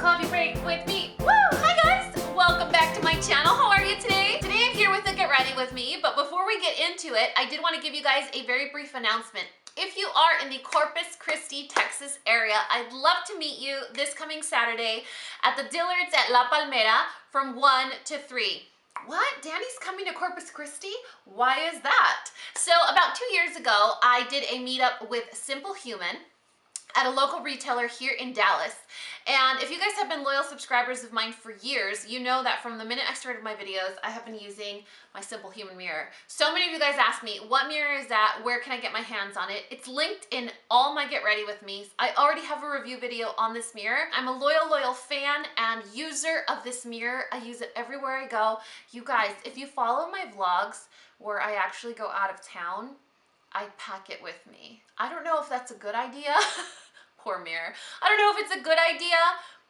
Coffee Break with me. Woo! Hi guys! Welcome back to my channel. How are you today? Today I'm here with a Get Ready With Me, but before we get into it, I did want to give you guys a very brief announcement. If you are in the Corpus Christi, Texas area, I'd love to meet you this coming Saturday at the Dillards at La Palmera from 1 to 3. What? Dani's coming to Corpus Christi? Why is that? So about 2 years ago, I did a meetup with SimpleHuman at a local retailer here in Dallas. And if you guys have been loyal subscribers of mine for years, you know that from the minute I started my videos, I have been using my SimpleHuman mirror. So many of you guys ask me, what mirror is that? Where can I get my hands on it? It's linked in all my Get Ready With Me's. I already have a review video on this mirror. I'm a loyal fan and user of this mirror. I use it everywhere I go. You guys, if you follow my vlogs where I actually go out of town, I pack it with me. I don't know if that's a good idea. Poor mirror. I don't know if it's a good idea,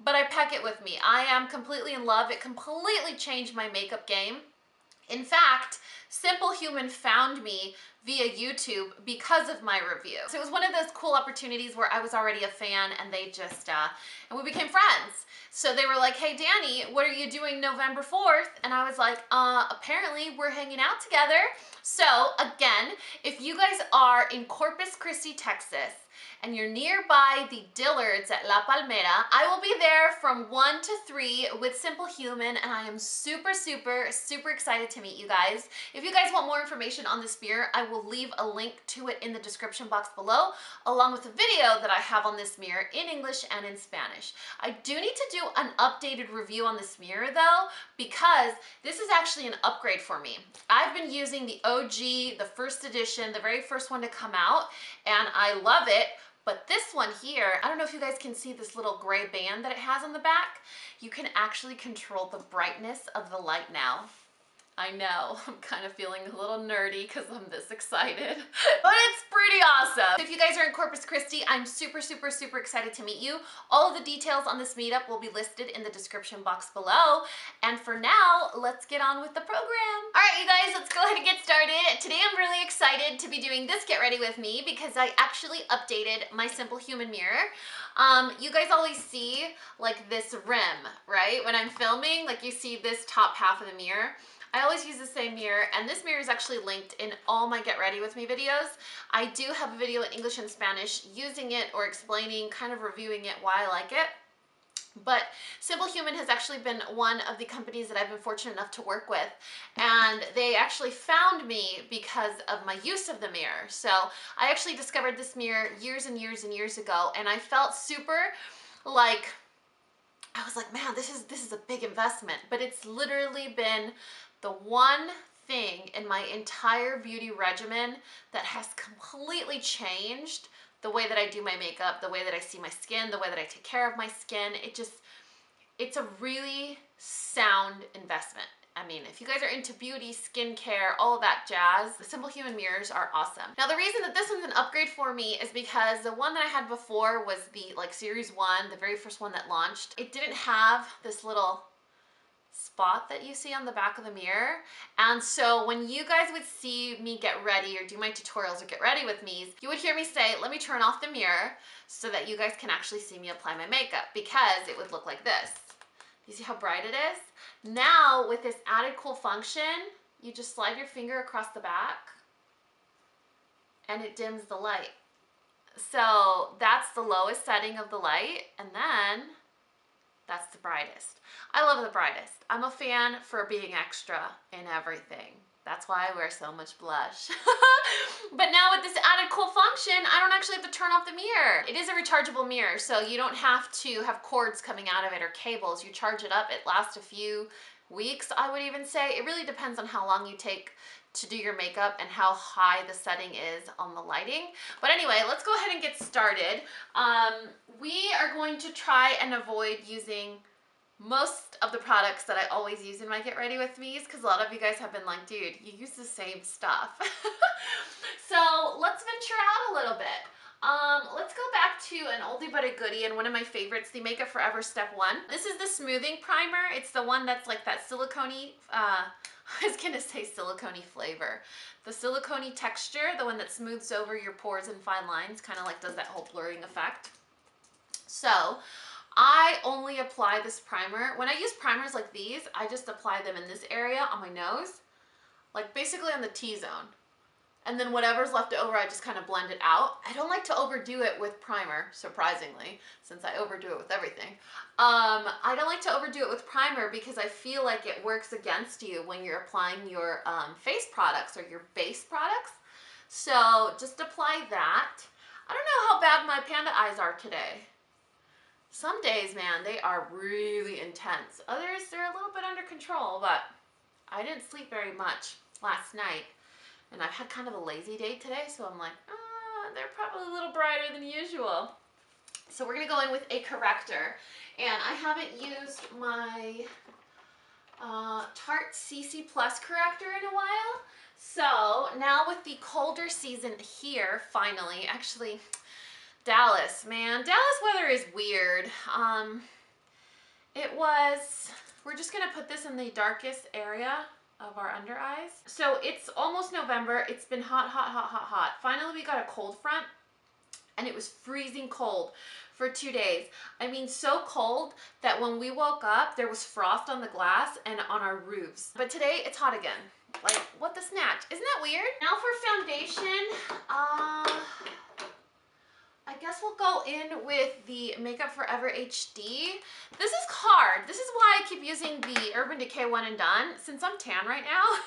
but I pack it with me. I am completely in love. It completely changed my makeup game. In fact, SimpleHuman found me via YouTube because of my review. So it was one of those cool opportunities where I was already a fan and they just, and we became friends. So they were like, hey Dani, what are you doing November 4th? And I was like, apparently we're hanging out together. So again, if you guys are in Corpus Christi, Texas, and you're nearby the Dillards at La Palmera, I will be there from 1 to 3 with SimpleHuman, and I am super excited to meet you guys. If you guys want more information on this mirror, I will leave a link to it in the description box below, along with a video that I have on this mirror in English and in Spanish. I do need to do an updated review on this mirror though, because this is actually an upgrade for me. I've been using the OG, the first edition, the very first one to come out, and I love it. But this one here, I don't know if you guys can see this little gray band that it has on the back. You can actually control the brightness of the light now. I know, I'm kind of feeling a little nerdy because I'm this excited, but it's pretty awesome. If you guys are in Corpus Christi, I'm super excited to meet you. All of the details on this meetup will be listed in the description box below. And for now, let's get on with the program. All right, you guys, let's go ahead and get started. Today, I'm really excited to be doing this Get Ready With Me because I actually updated my SimpleHuman mirror. You guys always see like this rim, right? When I'm filming, like you see this top half of the mirror. I always use the same mirror, and this mirror is actually linked in all my Get Ready With Me videos. I do have a video in English and Spanish using it or explaining, kind of reviewing it, why I like it. But SimpleHuman has actually been one of the companies that I've been fortunate enough to work with, and they actually found me because of my use of the mirror. So I actually discovered this mirror years and years ago, and I felt super like, I was like, man, this is a big investment, but it's literally been the one thing in my entire beauty regimen that has completely changed the way that I do my makeup, the way that I see my skin, the way that I take care of my skin. It's a really sound investment. I mean, if you guys are into beauty, skincare, all of that jazz, the SimpleHuman mirrors are awesome. Now, the reason that this one's an upgrade for me is because the one that I had before was the Series 1, the very first one that launched. It didn't have this little spot that you see on the back of the mirror. And so when you guys would see me get ready or do my tutorials or Get Ready With Me, you would hear me say, let me turn off the mirror so that you guys can actually see me apply my makeup, because it would look like this. You see how bright it is? Now with this added cool function, you just slide your finger across the back and it dims the light. So that's the lowest setting of the light, and then that's the brightest. I love the brightest. I'm a fan for being extra in everything. That's why I wear so much blush. But now with this added cool function, I don't actually have to turn off the mirror. It is a rechargeable mirror, so you don't have to have cords coming out of it or cables. You charge it up, it lasts a few weeks, I would even say. It really depends on how long you take to do your makeup and how high the setting is on the lighting. But anyway, let's go ahead and get started. We are going to try and avoid using most of the products that I always use in my Get Ready With Me's, because a lot of you guys have been like, dude, you use the same stuff. So let's venture out a little bit. Let's go back to an oldie but a goodie and one of my favorites, the Makeup Forever Step 1. This is the smoothing primer. It's the one that's like that silicone-y, I was gonna say silicone-y flavor. The silicone-y texture, the one that smooths over your pores and fine lines, kind of like does that whole blurring effect. So I only apply this primer. When I use primers like these, I just apply them in this area on my nose, like basically on the T-zone. And then whatever's left over, I just kind of blend it out. I don't like to overdo it with primer, surprisingly, since I overdo it with everything. I don't like to overdo it with primer because I feel like it works against you when you're applying your face products or your base products. So just apply that. I don't know how bad my panda eyes are today. Some days, man, they are really intense. Others, they're a little bit under control, but I didn't sleep very much last night. And I've had kind of a lazy day today, so I'm like, they're probably a little brighter than usual. So we're gonna go in with a corrector. And I haven't used my Tarte CC corrector in a while. So now with the colder season here, finally, actually, Dallas, man, Dallas weather is weird. We're just gonna put this in the darkest area of our under eyes. So it's almost November. It's been hot, hot, hot, hot, hot. Finally, we got a cold front and it was freezing cold for 2 days. I mean, so cold that when we woke up, there was frost on the glass and on our roofs. But today it's hot again. Like, what the snatch? Isn't that weird? Now for foundation, I guess we'll go in with the Makeup Forever HD. This is hard. This is why I keep using the Urban Decay One and Done. Since I'm tan right now,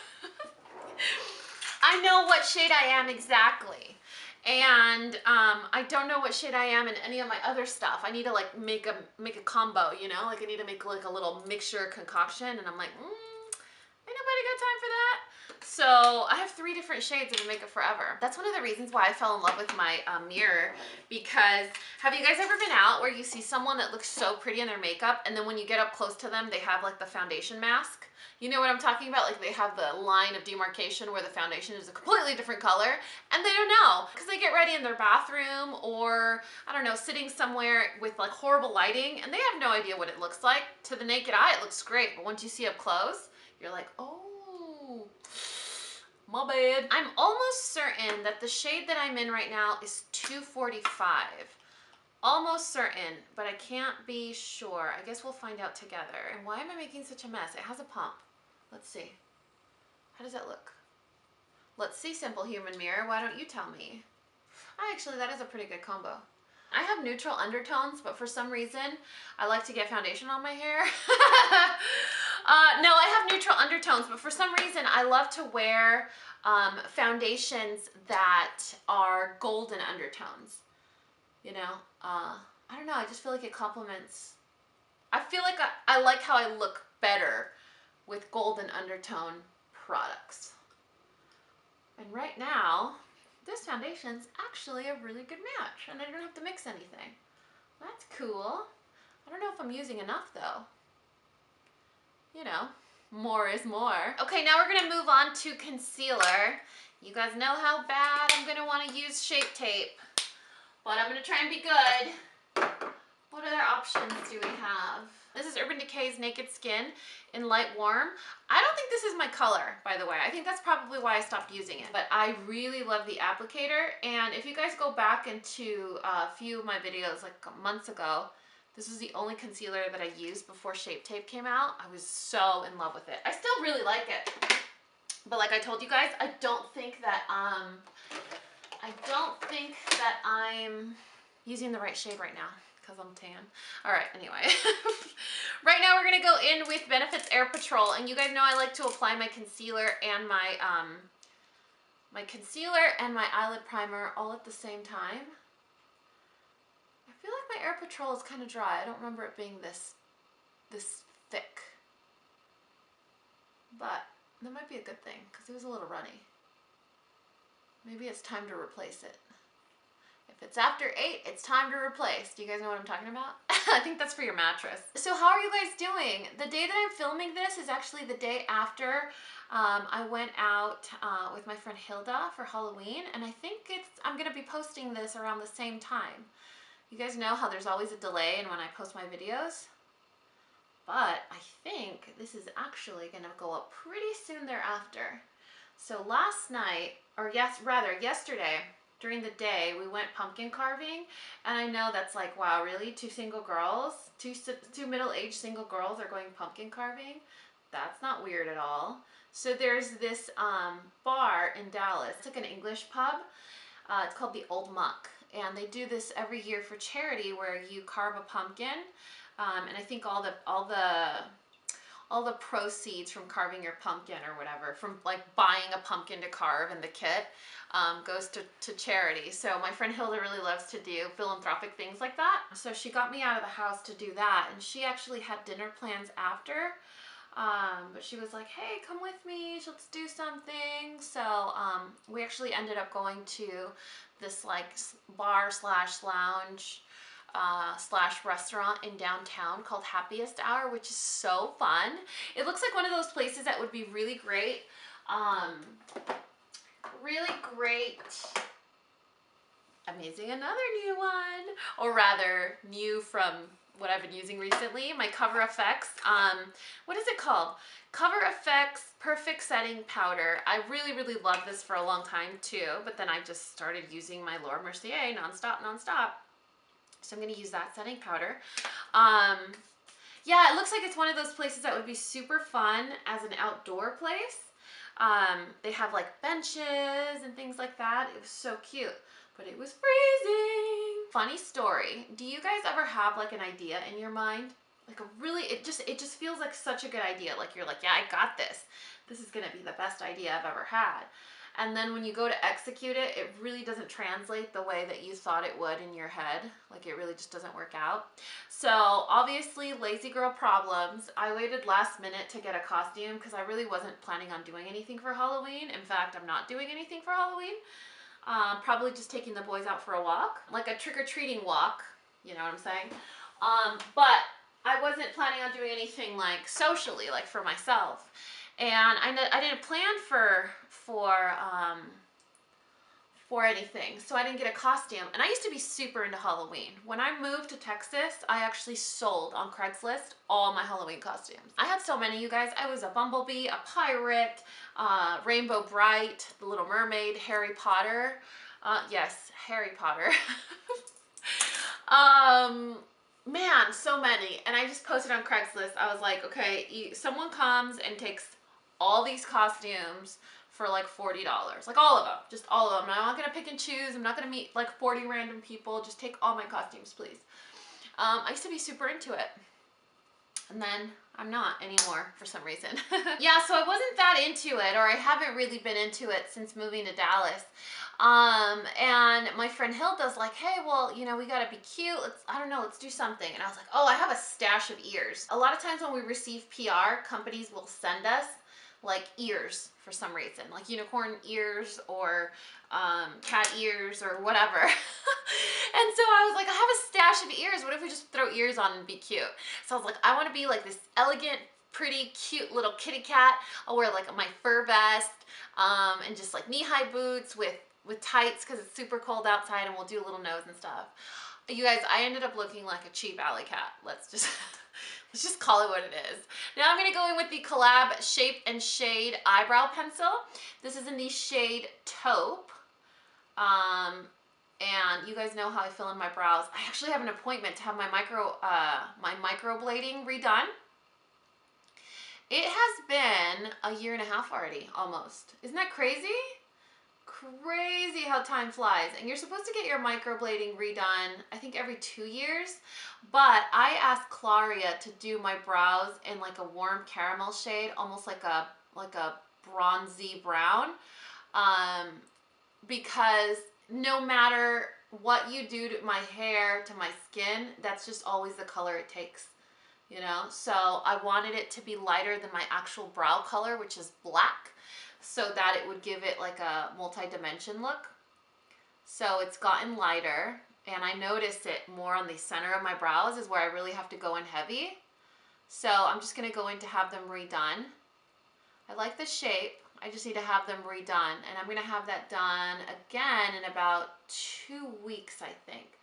I know what shade I am exactly. And I don't know what shade I am in any of my other stuff. I need to like make a combo, you know? Like I need to make like a little mixture concoction, and I'm like, ain't nobody got time for that. So I have 3 different shades of Makeup Forever. That's one of the reasons why I fell in love with my mirror, because have you guys ever been out where you see someone that looks so pretty in their makeup, and then when you get up close to them, they have like the foundation mask? You know what I'm talking about? Like they have the line of demarcation where the foundation is a completely different color, and they don't know because they get ready in their bathroom or, I don't know, sitting somewhere with like horrible lighting, and they have no idea what it looks like. To the naked eye, it looks great, but once you see up close, you're like, oh, my bad. I'm almost certain that the shade that I'm in right now is 245. Almost certain, but I can't be sure. I guess we'll find out together. And why am I making such a mess? It has a pump. Let's see. How does that look? Let's see, SimpleHuman Mirror. Why don't you tell me? Actually, that is a pretty good combo. I have neutral undertones, but for some reason, I like to get foundation on my hair. No, I have neutral undertones, but for some reason, I love to wear foundations that are golden undertones. You know, I don't know, I just feel like it complements. I feel like I like how I look better with golden undertone products. And right now, this foundation's actually a really good match, and I don't have to mix anything. That's cool. I don't know if I'm using enough though. You know, more is more. Okay, now we're gonna move on to concealer. You guys know how bad I'm gonna wanna use Shape Tape, but I'm gonna try and be good. What other options do we have? This is Urban Decay's Naked Skin in Light Warm. I don't think this is my color, by the way. I think that's probably why I stopped using it. But I really love the applicator. And if you guys go back into a few of my videos like months ago, this was the only concealer that I used before Shape Tape came out. I was so in love with it. I still really like it. But like I told you guys, I don't think that I'm using the right shade right now, because I'm tan. All right, anyway. Right now we're gonna go in with Benefit's Air Patrol, and you guys know I like to apply my concealer and my eyelid primer all at the same time. I feel like my Air Patrol is kind of dry. I don't remember it being this thick. But that might be a good thing, because it was a little runny. Maybe it's time to replace it. If it's after 8, it's time to replace. Do you guys know what I'm talking about? I think that's for your mattress. So how are you guys doing? The day that I'm filming this is actually the day after I went out with my friend Hilda for Halloween, and I think I'm gonna be posting this around the same time. You guys know how there's always a delay in when I post my videos, but I think this is actually gonna go up pretty soon thereafter. So last night, or yesterday, during the day, we went pumpkin carving, and I know that's like, wow, really? Two single girls, two middle-aged single girls are going pumpkin carving? That's not weird at all. So there's this bar in Dallas. It's like an English pub. It's called the Old Monk, and they do this every year for charity where you carve a pumpkin, and I think all the proceeds from carving your pumpkin or whatever, from like buying a pumpkin to carve in the kit, goes to charity. So my friend Hilda really loves to do philanthropic things like that. So she got me out of the house to do that, and she actually had dinner plans after. But she was like, hey, come with me, let's do something. So we actually ended up going to this like bar slash lounge slash restaurant in downtown called Happiest Hour, which is so fun. It looks like one of those places that would be really great. Really great. Amazing, another new one, or rather new from what I've been using recently, my Cover FX, what is it called? Cover FX Perfect Setting Powder. I really, really loved this for a long time too, but then I just started using my Laura Mercier nonstop. So I'm gonna use that setting powder. Yeah, it looks like it's one of those places that would be super fun as an outdoor place. They have like benches and things like that. It was so cute, but it was freezing. Funny story. Do you guys ever have like an idea in your mind? Like a really, it just feels like such a good idea. Like you're like, yeah, I got this. This is gonna be the best idea I've ever had. And then when you go to execute it, it really doesn't translate the way that you thought it would in your head. Like it really just doesn't work out. So obviously, lazy girl problems. I waited last minute to get a costume because I really wasn't planning on doing anything for Halloween. In fact, I'm not doing anything for Halloween. Probably just taking the boys out for a walk, like a trick-or-treating walk, you know what I'm saying? But I wasn't planning on doing anything like socially, like for myself. And I didn't plan for anything, so I didn't get a costume. And I used to be super into Halloween. When I moved to Texas, I actually sold on Craigslist all my Halloween costumes. I had so many, you guys. I was a bumblebee, a pirate, Rainbow Bright, the Little Mermaid, Harry Potter. Yes, Harry Potter. Man, so many. And I just posted on Craigslist. I was like, okay, someone comes and takes all these costumes for like $40, like all of them, just all of them. I'm not gonna pick and choose. I'm not gonna meet like 40 random people. Just take all my costumes, please. I used to be super into it, and then I'm not anymore for some reason. Yeah, so I wasn't that into it, or I haven't really been into it since moving to Dallas. And my friend Hilda's like, hey, well, you know, we gotta be cute. Let's do something. And I was like, oh, I have a stash of ears. A lot of times when we receive PR, companies will send us like ears for some reason, like unicorn ears or cat ears or whatever. And so I was like, I have a stash of ears. What if we just throw ears on and be cute? So I was like, I want to be like this elegant, pretty, cute little kitty cat. I'll wear like my fur vest and just like knee-high boots with tights because it's super cold outside, and we'll do a little nose and stuff. You guys, I ended up looking like a cheap alley cat. Let's just call it what it is. Now I'm going to go in with the Col-Lab Shape and Shade Eyebrow Pencil. This is in the shade Taupe. And you guys know how I fill in my brows. I actually have an appointment to have my microblading redone. It has been a year and a half already, almost. Isn't that crazy? Crazy how time flies. And you're supposed to get your microblading redone, I think every 2 years. But I asked Claria to do my brows in like a warm caramel shade, almost like a bronzy brown. Because no matter what you do to my hair, to my skin, that's just always the color it takes, you know? So I wanted it to be lighter than my actual brow color, which is black, so that it would give it like a multi-dimension look. So it's gotten lighter, and I notice it more on the center of my brows is where I really have to go in heavy. So I'm just gonna go in to have them redone. I like the shape. I just need to have them redone, and I'm gonna have that done again in about 2 weeks, I think.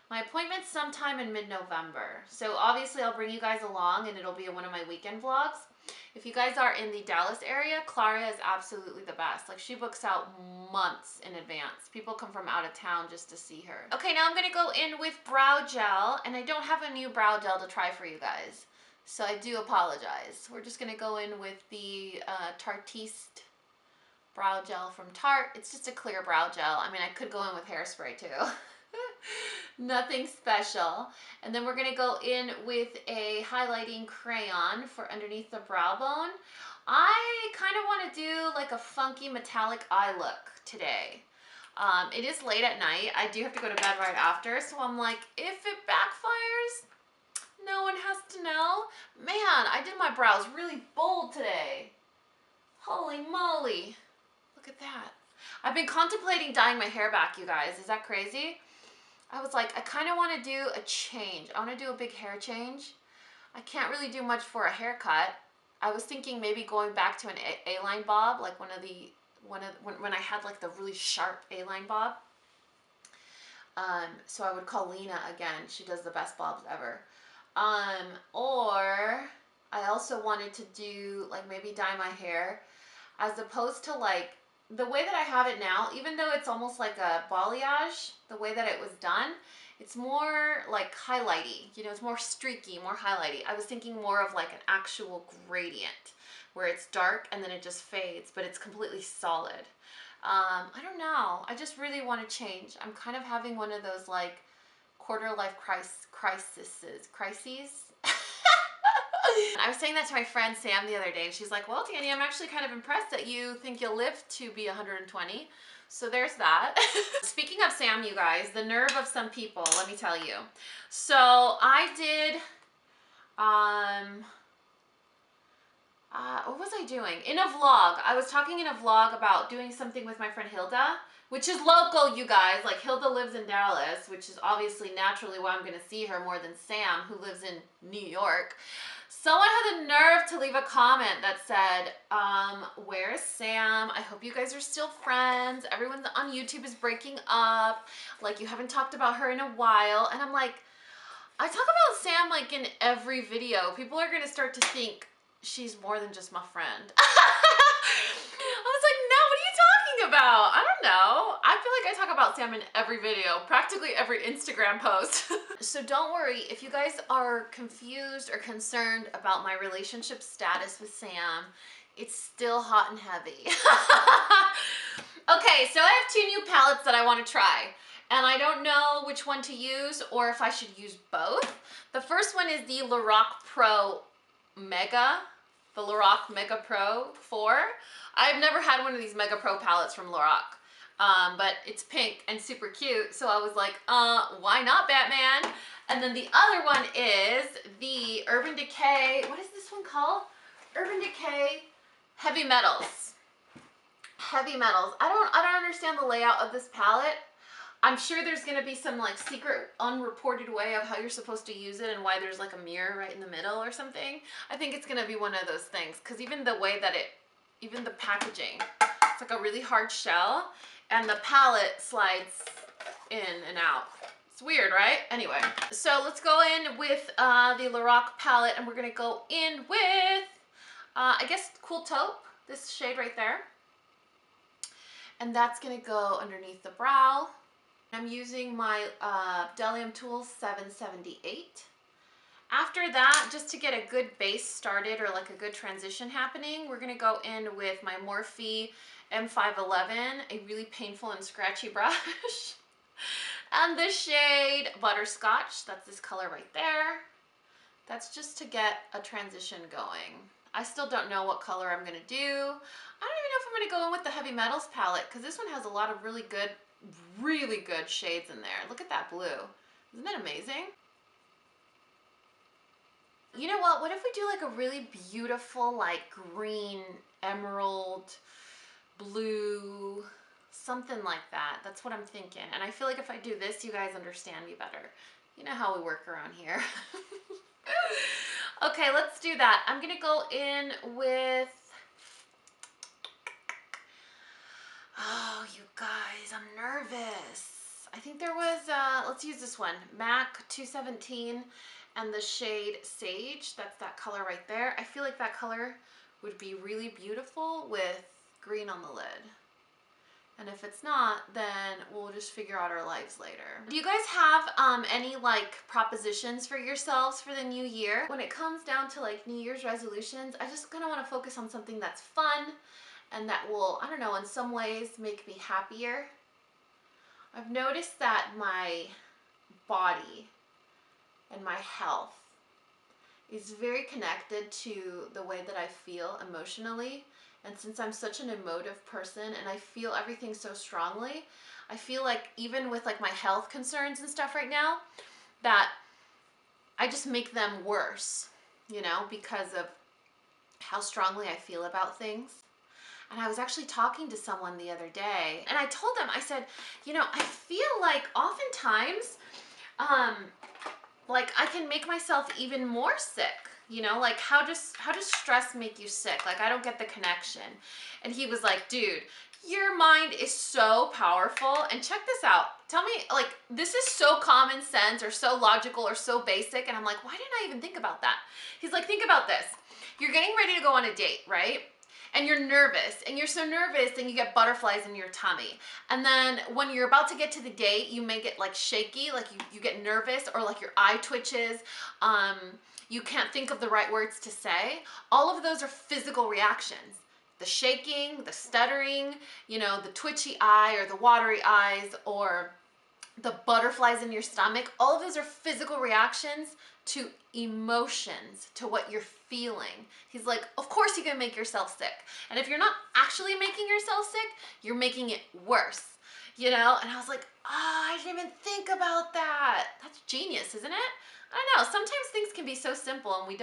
My appointment's sometime in mid-November, so obviously I'll bring you guys along, and it'll be one of my weekend vlogs. If you guys are in the Dallas area, Clara is absolutely the best. Like, she books out months in advance. People come from out of town just to see her. Okay, now I'm gonna go in with brow gel, and I don't have a new brow gel to try for you guys, so I do apologize. We're just gonna go in with the Tarteist brow gel from Tarte. It's just a clear brow gel. I mean, I could go in with hairspray too. Nothing special. And then we're gonna go in with a highlighting crayon for underneath the brow bone. I kind of want to do like a funky metallic eye look today. It is late at night. I do have to go to bed right after, so I'm like, if it backfires, no one has to know. Man, I did my brows really bold today. Holy moly. Look at that. I've been contemplating dyeing my hair back, you guys. Is that crazy? I was like, I kind of want to do a change. I want to do a big hair change. I can't really do much for a haircut. I was thinking maybe going back to an A-line bob, like when I had like the really sharp A-line bob. So I would call Lena again. She does the best bobs ever. Or I also wanted to do like maybe dye my hair as opposed to like the way that I have it now, even though it's almost like a balayage, the way that it was done, it's more like highlighty, you know, it's more streaky, more highlighty. I was thinking more of like an actual gradient where it's dark and then it just fades, but it's completely solid. I don't know. I just really want to change. I'm kind of having one of those like quarter life crises. I was saying that to my friend Sam the other day, and she's like, well, Dani, I'm actually kind of impressed that you think you'll live to be 120. So there's that. Speaking of Sam, you guys, the nerve of some people, let me tell you. So I did, what was I doing? In a vlog, I was talking in a vlog about doing something with my friend Hilda, which is local, you guys. Like, Hilda lives in Dallas, which is obviously naturally why I'm going to see her more than Sam, who lives in New York. Someone had the nerve to leave a comment that said, where's Sam? I hope you guys are still friends. Everyone on YouTube is breaking up. Like, you haven't talked about her in a while. And I'm like, I talk about Sam like in every video. People are going to start to think she's more than just my friend. I was like, no, what are you talking about? I don't know. I feel like I talk about Sam in every video, practically every Instagram post. So don't worry, if you guys are confused or concerned about my relationship status with Sam, it's still hot and heavy. Okay, so I have two new palettes that I want to try, and I don't know which one to use or if I should use both. The first one is the Lorac Mega Pro 4. I've never had one of these Mega Pro palettes from Lorac, but it's pink and super cute, so I was like, why not, Batman? And then the other one is the Urban Decay, what is this one called? Urban Decay Heavy Metals. Heavy Metals. I don't understand the layout of this palette. I'm sure there's going to be some like secret unreported way of how you're supposed to use it and why there's like a mirror right in the middle or something. I think it's going to be one of those things, because even the way that even the packaging, it's like a really hard shell and the palette slides in and out. It's weird, right? Anyway, so let's go in with the Lorac palette, and we're going to go in with, I guess, Cool Taupe, this shade right there. And that's going to go underneath the brow. I'm using my Delium Tools 778. After that, just to get a good base started or like a good transition happening, we're going to go in with my Morphe M511, a really painful and scratchy brush. And the shade Butterscotch, that's this color right there. That's just to get a transition going. I still don't know what color I'm going to do. I don't even know if I'm going to go in with the Heavy Metals palette, because this one has a lot of really good shades in there. Look at that blue. Isn't that amazing? You know what if we do like a really beautiful like green, emerald, blue, something like that. That's what I'm thinking. And I feel like if I do this, you guys understand me better. You know how we work around here. Okay, let's do that. I'm gonna go in with, oh, you guys, I'm nervous. I think there was, let's use this one, MAC 217. and the shade Sage. That's that color right there. I feel like that color would be really beautiful with green on the lid. And if it's not, then we'll just figure out our lives later. Do you guys have any like propositions for yourselves for the new year? When it comes down to like New Year's resolutions, I just kind of want to focus on something that's fun and that will, I don't know, in some ways make me happier. I've noticed that my body and my health is very connected to the way that I feel emotionally. And since I'm such an emotive person and I feel everything so strongly, I feel like even with like my health concerns and stuff right now, that I just make them worse, you know, because of how strongly I feel about things. And I was actually talking to someone the other day and I told them, I said, you know, I feel like oftentimes, like I can make myself even more sick. You know, like how does stress make you sick? Like I don't get the connection. And he was like, dude, your mind is so powerful. And check this out. Tell me, like, this is so common sense or so logical or so basic. And I'm like, why didn't I even think about that? He's like, think about this. You're getting ready to go on a date, right? And you're nervous, and you're so nervous and you get butterflies in your tummy. And then when you're about to get to the date, you may get like shaky, like you get nervous, or like your eye twitches. You can't think of the right words to say. All of those are physical reactions. The shaking, the stuttering, you know, the twitchy eye or the watery eyes or the butterflies in your stomach. All of those are physical reactions to emotions, to what you're feeling. He's like, of course you can make yourself sick. And if you're not actually making yourself sick, you're making it worse, you know? And I was like, I didn't even think about that. That's genius, isn't it? I don't know, sometimes things can be so simple and we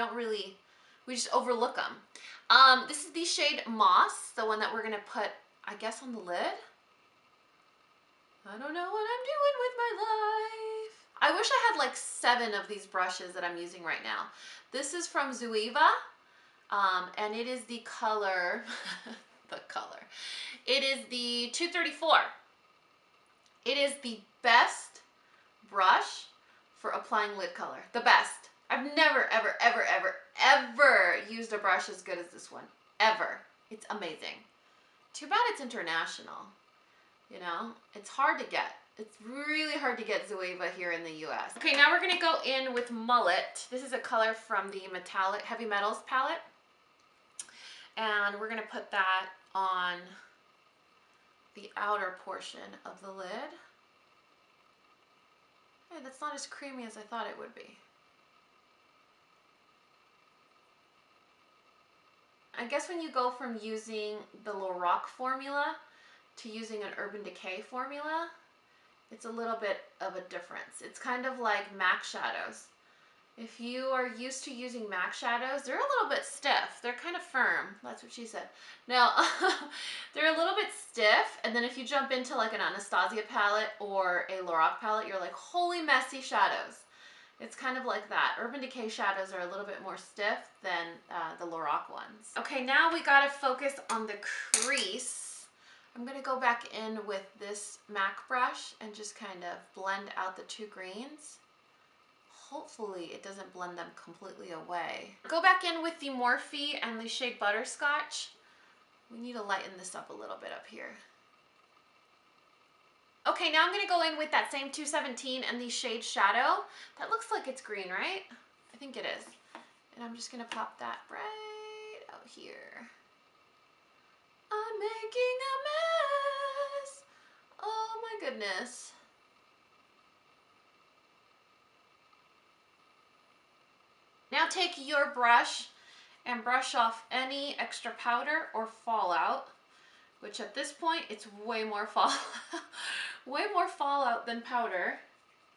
just overlook them. This is the shade Moss, the one that we're gonna put, I guess, on the lid. I don't know what I'm doing with my life. I wish I had like 7 of these brushes that I'm using right now. This is from Zoeva, and it is the color, it is the 234. It is the best brush for applying lid color. The best. I've never, ever, ever, ever, ever used a brush as good as this one. Ever. It's amazing. Too bad it's international. You know, it's hard to get. It's really hard to get Zoeva here in the US. Okay, now we're gonna go in with Mullet. This is a color from the Metallic Heavy Metals palette. And we're gonna put that on the outer portion of the lid. Hey, that's not as creamy as I thought it would be. I guess when you go from using the Lorac formula to using an Urban Decay formula, it's a little bit of a difference. It's kind of like MAC shadows. If you are used to using MAC shadows, they're a little bit stiff. They're kind of firm. That's what she said. No, they're a little bit stiff. And then if you jump into like an Anastasia palette or a Lorac palette, you're like, holy messy shadows. It's kind of like that. Urban Decay shadows are a little bit more stiff than the Lorac ones. Okay, now we gotta focus on the crease. I'm gonna go back in with this MAC brush and just kind of blend out the 2 greens. Hopefully it doesn't blend them completely away. Go back in with the Morphe and the shade Butterscotch. We need to lighten this up a little bit up here. Okay, now I'm gonna go in with that same 217 and the shade Shadow. That looks like it's green, right? I think it is. And I'm just gonna pop that right out here. I'm making a mess. Oh my goodness. Now take your brush and brush off any extra powder or fallout, which at this point it's way more fallout than powder.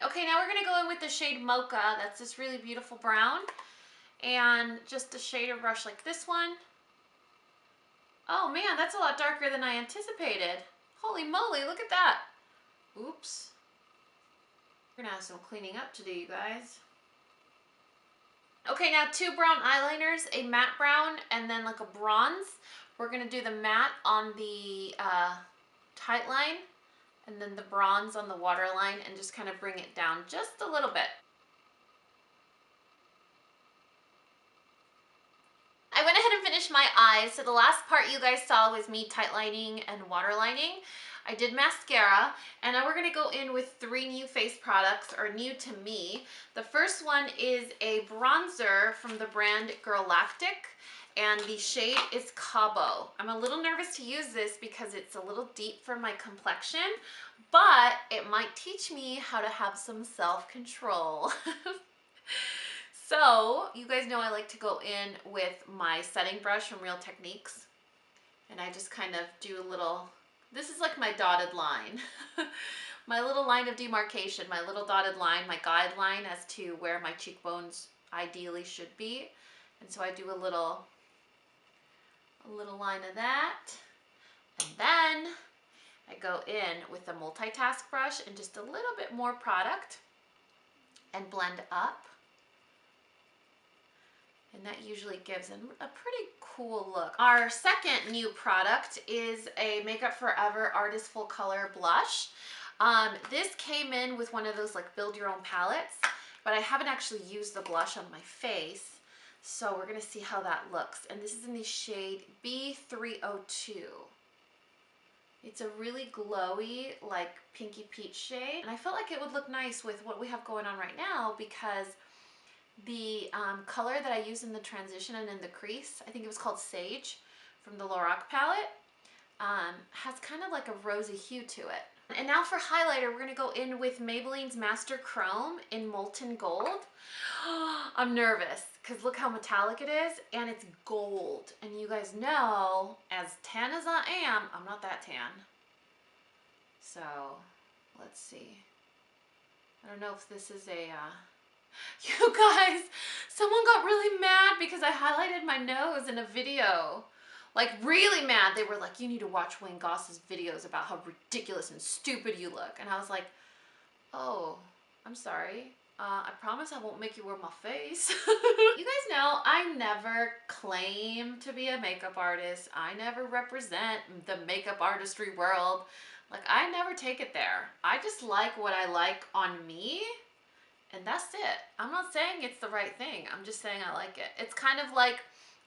Okay, now we're gonna go in with the shade Mocha. That's this really beautiful brown, and just a shader brush like this one. Oh man, that's a lot darker than I anticipated. Holy moly, look at that. Oops. We're gonna have some cleaning up to do, you guys. Okay, now 2 brown eyeliners, a matte brown and then like a bronze. We're gonna do the matte on the tight line and then the bronze on the waterline and just kind of bring it down just a little bit. my eyes. So the last part you guys saw was me tightlining and waterlining. I did mascara, and now we're gonna go in with 3 new face products, or new to me. The first one is a bronzer from the brand Girlactik, and the shade is Cabo. I'm a little nervous to use this because it's a little deep for my complexion, but it might teach me how to have some self-control. So, you guys know I like to go in with my setting brush from Real Techniques, and I just kind of do a little, this is like my dotted line. My little line of demarcation, my little dotted line, my guideline as to where my cheekbones ideally should be. And so I do a little line of that. And then I go in with the multitask brush and just a little bit more product and blend up. And that usually gives a pretty cool look. Our second new product is a Makeup Forever Artist Full Color Blush. This came in with one of those like build your own palettes, but I haven't actually used the blush on my face. So we're gonna see how that looks. And this is in the shade B302. It's a really glowy, like pinky peach shade. And I felt like it would look nice with what we have going on right now, because the color that I used in the transition and in the crease, I think it was called Sage from the Lorac palette, has kind of like a rosy hue to it. And now for highlighter, we're gonna go in with Maybelline's Master Chrome in Molten Gold. I'm nervous because look how metallic it is, and it's gold. And you guys know, as tan as I am, I'm not that tan. So let's see. I don't know if this is a you guys, someone got really mad because I highlighted my nose in a video. Like really mad. They were like, you need to watch Wayne Goss's videos about how ridiculous and stupid you look. And I was like, oh, I'm sorry. I promise I won't make you wear my face. You guys know I never claim to be a makeup artist. I never represent the makeup artistry world. Like I never take it there. I just like what I like on me. And that's it. I'm not saying it's the right thing. I'm just saying I like it. It's kind of like,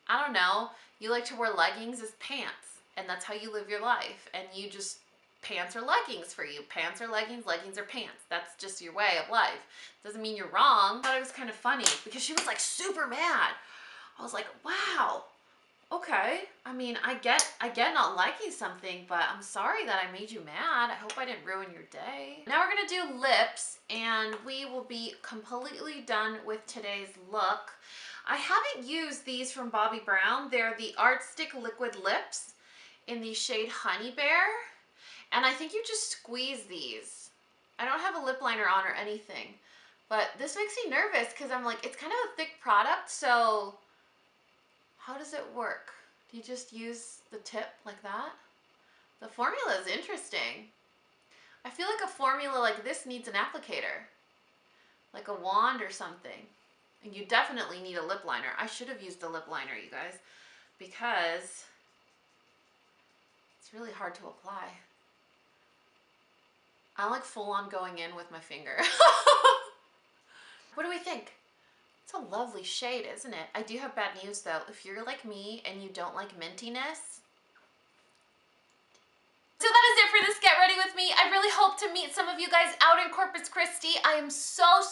I don't know, you like to wear leggings as pants, and that's how you live your life. And you just, pants are leggings for you. Pants are leggings, leggings are pants. That's just your way of life. Doesn't mean you're wrong. I thought it was kind of funny because she was like super mad. I was like, wow, okay. I mean, I get not liking something, but I'm sorry that I made you mad. I hope I didn't ruin your day. Now we're gonna do lips, and we will be completely done with today's look. I haven't used these from Bobbi Brown. They're the Art Stick Liquid Lips in the shade Honey Bear. And I think you just squeeze these. I don't have a lip liner on or anything, but this makes me nervous because I'm like, it's kind of a thick product, so how does it work? Do you just use the tip like that? The formula is interesting. I feel like a formula like this needs an applicator, like a wand or something. And you definitely need a lip liner. I should have used a lip liner, you guys, because it's really hard to apply. I'm like full on going in with my finger. What do we think? It's a lovely shade, isn't it? I do have bad news though. If you're like me and you don't like mintiness. So that is it for this Get Ready With Me. I really hope to meet some of you guys out in Corpus Christi. I am so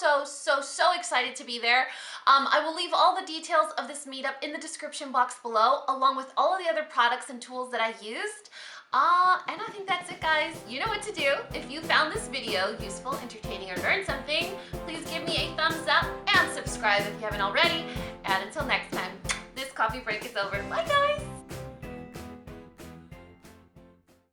excited to be there. I will leave all the details of this meetup in the description box below, along with all of the other products and tools that I used. And I think that's it, guys. You know what to do. If you found this video useful, entertaining, or learned something, please give me a thumbs up and subscribe if you haven't already. And until next time, this coffee break is over. Bye, guys.